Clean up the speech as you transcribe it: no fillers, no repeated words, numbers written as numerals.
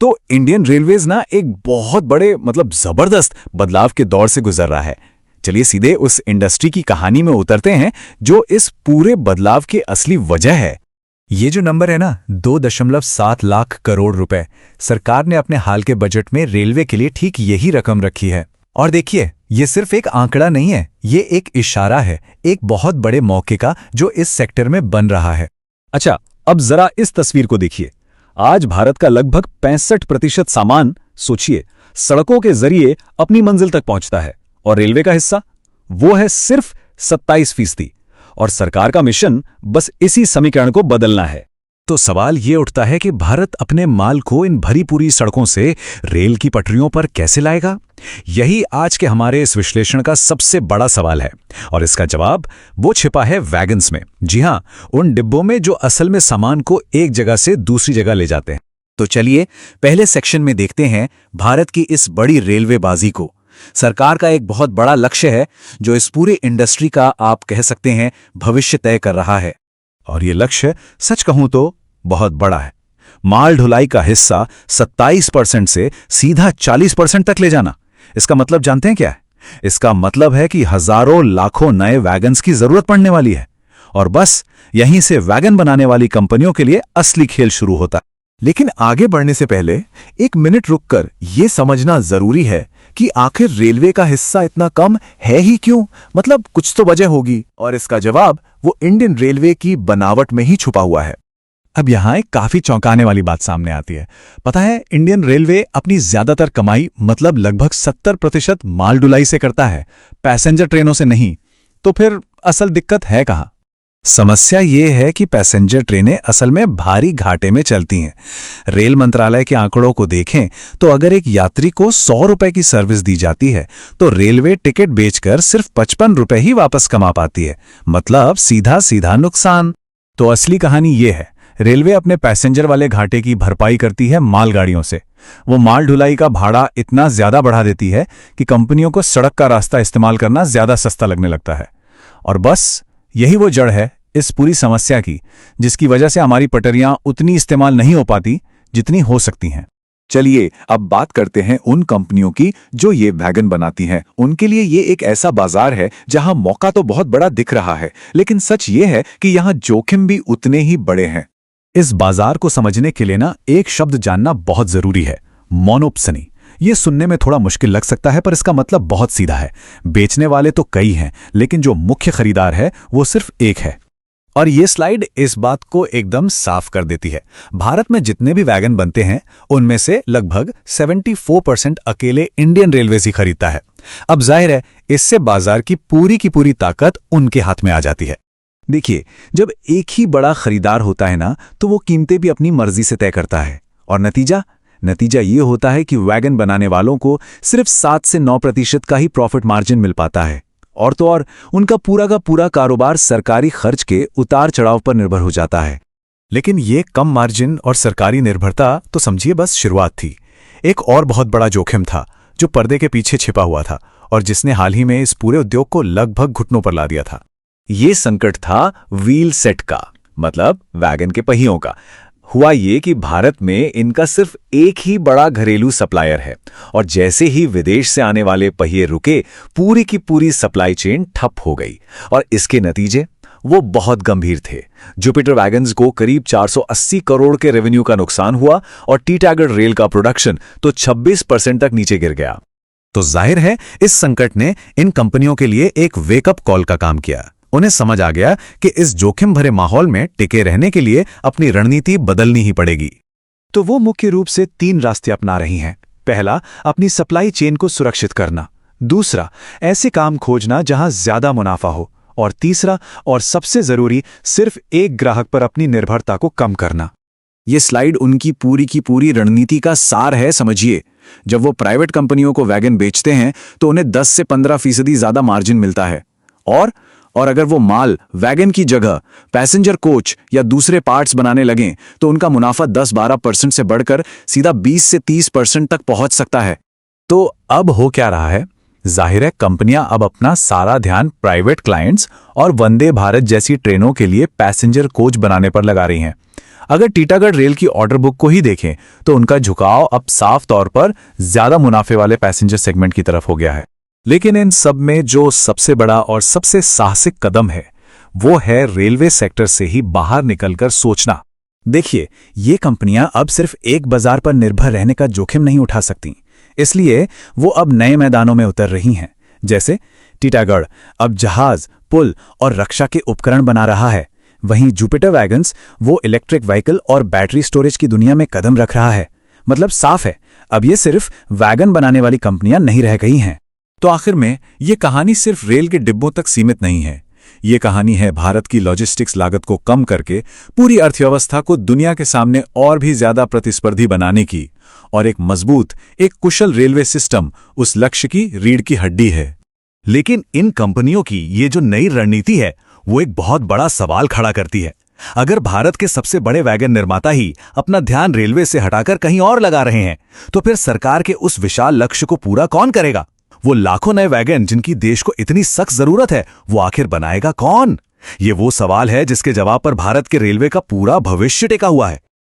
तो Indian railways ना एक बहुत बड़े मतलब जबरदस्त बदलाव के दौर से गुजर रहा है। चलिए सीधे उस इंडस्ट्री की कहानी में उतरते हैं जो इस पूरे बदलाव की असली वजह है। ये जो नंबर है ना 2.7 लाख करोड़ रुपए, सरकार ने अपने हाल के बजट में रेलवे के लिए ठीक यही रकम रखी है। और देखिए, ये सिर्फ एक आंकड़ा नहीं है, ये एक इशारा है एक बहुत बड़े मौके का जो इस सेक्टर में बन रहा है। अच्छा, अब जरा इस तस्वीर को देखिए। आज भारत का लगभग 65% सामान, सोचिए, सड़कों के जरिए अपनी मंजिल तक पहुंचता है और रेलवे का हिस्सा वो है सिर्फ 27%। और सरकार का मिशन बस इसी समीकरण को बदलना है। तो सवाल ये उठता है कि भारत अपने माल को इन भरी पूरी सड़कों से रेल की पटरियों पर कैसे लाएगा? यही आज के हमारे इस विश्लेषण का सबसे बड़ा सवाल है और इसका जवाब वो छिपा है वैगन्स में। जी हां, उन डिब्बों में जो असल में सामान को एक जगह से दूसरी जगह ले जाते हैं। तो चलिए पहले सेक्शन में देखते हैं भारत की इस बड़ी रेलवेबाजी को। सरकार का एक बहुत बड़ा लक्ष्य है जो इस पूरी इंडस्ट्री का आप कह सकते हैं भविष्य तय कर रहा है। और ये लक्ष्य सच कहूं तो बहुत बड़ा है। माल ढुलाई का हिस्सा 27% से सीधा 40% तक ले जाना। इसका मतलब जानते हैं क्या है? इसका मतलब है कि हजारों लाखों नए वैगन्स की जरूरत पड़ने वाली है और बस यहीं से वैगन बनाने वाली कंपनियों के लिए असली खेल शुरू होता है। लेकिन आगे बढ़ने से पहले एक मिनट रुककर यह समझना जरूरी है कि आखिर रेलवे का हिस्सा इतना कम है ही क्यों? मतलब कुछ तो वजह होगी और इसका जवाब वो इंडियन रेलवे की बनावट में ही छुपा हुआ है। अब यहां एक काफी चौंकाने वाली बात सामने आती है। पता है, इंडियन रेलवे अपनी ज्यादातर कमाई मतलब लगभग 70% माल ढुलाई से करता है, पैसेंजर ट्रेनों से नहीं। तो फिर असल दिक्कत है कहां? समस्या ये है कि पैसेंजर ट्रेनें असल में भारी घाटे में चलती हैं। रेल मंत्रालय के आंकड़ों को देखें तो अगर एक यात्री को 100 रुपए की सर्विस दी जाती है तो रेलवे टिकट बेचकर सिर्फ 55 रुपए ही वापस कमा पाती है। मतलब सीधा सीधा नुकसान। तो असली कहानी ये है, रेलवे अपने पैसेंजर वाले घाटे की भरपाई करती है मालगाड़ियों से। वो माल ढुलाई का भाड़ा इतना ज्यादा बढ़ा देती है कि कंपनियों को सड़क का रास्ता इस्तेमाल करना ज्यादा सस्ता लगने लगता है। और बस यही वो जड़ है इस पूरी समस्या की, जिसकी वजह से हमारी पटरियां उतनी इस्तेमाल नहीं हो पाती जितनी हो सकती हैं। चलिए अब बात करते हैं उन कंपनियों की जो ये वैगन बनाती हैं। उनके लिए ये एक ऐसा बाजार है जहां मौका तो बहुत बड़ा दिख रहा है, लेकिन सच ये है कि यहां जोखिम भी उतने ही बड़े हैं। इस बाजार को समझने के लिए ना एक शब्द जानना बहुत जरूरी है, मोनोप्सनी। ये सुनने में थोड़ा मुश्किल लग सकता है पर इसका मतलब बहुत सीधा है। बेचने वाले तो कई हैं, लेकिन जो मुख्य खरीदार है वो सिर्फ एक है। और ये स्लाइड इस बात को एकदम साफ कर देती है। भारत में जितने भी वैगन बनते हैं उनमें से लगभग 74% अकेले इंडियन रेलवेज ही खरीदता है। अब जाहिर है इससे बाजार की पूरी ताकत उनके हाथ में आ जाती है। देखिए, जब एक ही बड़ा खरीदार होता है ना तो वो कीमतें भी अपनी मर्जी से तय करता है और नतीजा ये होता है कि वैगन बनाने वालों को सिर्फ 7 से 9% का ही प्रॉफिट मार्जिन मिल पाता है। और तो और उनका पूरा का पूरा कारोबार सरकारी खर्च के उतार चढ़ाव पर निर्भर हो जाता है। लेकिन ये कम मार्जिन और सरकारी निर्भरता तो समझिए बस शुरुआत थी। एक और बहुत बड़ा जोखिम था जो पर्दे के पीछे छिपा हुआ था और जिसने हाल ही में इस पूरे उद्योग को लगभग घुटनों पर ला दिया था। ये संकट था व्हील सेट का, मतलब वैगन के पहियों का। हुआ ये कि भारत में इनका सिर्फ एक ही बड़ा घरेलू सप्लायर है और जैसे ही विदेश से आने वाले पहिए रुके, पूरी की पूरी सप्लाई चेन ठप हो गई। और इसके नतीजे वो बहुत गंभीर थे। जुपिटर वैगन्स को करीब 480 करोड़ के रेवेन्यू का नुकसान हुआ और टीटागढ़ रेल का प्रोडक्शन तो 26% तक नीचे गिर गया। तो जाहिर है इस संकट ने इन कंपनियों के लिए एक वेकअप कॉल का काम किया। उन्हें समझ आ गया कि इस जोखिम भरे माहौल में टिके रहने के लिए अपनी रणनीति बदलनी ही पड़ेगी। तो वो मुख्य रूप से 3 रास्ते अपना रही हैं। पहला, अपनी सप्लाई चेन को सुरक्षित करना। दूसरा, ऐसे काम खोजना जहां ज्यादा मुनाफा हो। और तीसरा और सबसे जरूरी, सिर्फ एक ग्राहक पर अपनी निर्भरता को कम करना। ये स्लाइड उनकी पूरी रणनीति का सार है, समझिए। जब वो प्राइवेट कंपनियों को वैगन बेचते हैं तो उन्हें 10 से 15% ज्यादा मार्जिन मिलता है और अगर वो माल वैगन की जगह पैसेंजर कोच या दूसरे पार्ट्स बनाने लगें तो उनका मुनाफा 10-12% से बढ़कर सीधा 20 से 30% तक पहुंच सकता है। तो अब हो क्या रहा है? जाहिर है कंपनियां अब अपना सारा ध्यान प्राइवेट क्लाइंट्स और वंदे भारत जैसी ट्रेनों के लिए पैसेंजर कोच बनाने पर लगा रही हैं। अगर टीटागढ़ रेल की ऑर्डर बुक को ही देखें तो उनका झुकाव अब साफ तौर पर ज्यादा मुनाफे वाले पैसेंजर सेगमेंट की तरफ हो गया है। लेकिन इन सब में जो सबसे बड़ा और सबसे साहसिक कदम है वो है रेलवे सेक्टर से ही बाहर निकलकर सोचना। देखिए, ये कंपनियां अब सिर्फ एक बाजार पर निर्भर रहने का जोखिम नहीं उठा सकती, इसलिए वो अब नए मैदानों में उतर रही हैं। जैसे टीटागढ़ अब जहाज, पुल और रक्षा के उपकरण बना रहा है, वहीं जुपिटर वैगन्स वो इलेक्ट्रिक व्हीकल और बैटरी स्टोरेज की दुनिया में कदम रख रहा है। मतलब साफ है, अब ये सिर्फ वैगन बनाने वाली कंपनियां नहीं रह गई हैं। तो आखिर में ये कहानी सिर्फ रेल के डिब्बों तक सीमित नहीं है। ये कहानी है भारत की लॉजिस्टिक्स लागत को कम करके पूरी अर्थव्यवस्था को दुनिया के सामने और भी ज्यादा प्रतिस्पर्धी बनाने की, और एक मजबूत, एक कुशल रेलवे सिस्टम उस लक्ष्य की रीढ़ की हड्डी है। लेकिन इन कंपनियों की ये जो नई रणनीति है वो एक बहुत बड़ा सवाल खड़ा करती है। अगर भारत के सबसे बड़े वैगन निर्माता ही अपना ध्यान रेलवे से हटाकर कहीं और लगा रहे हैं, तो फिर सरकार के उस विशाल लक्ष्य को पूरा कौन करेगा? वो लाखों नए वैगन जिनकी देश को इतनी सख्त जरूरत है, वो आखिर बनाएगा कौन? ये वो सवाल है जिसके जवाब पर भारत के रेलवे का पूरा भविष्य टिका हुआ है।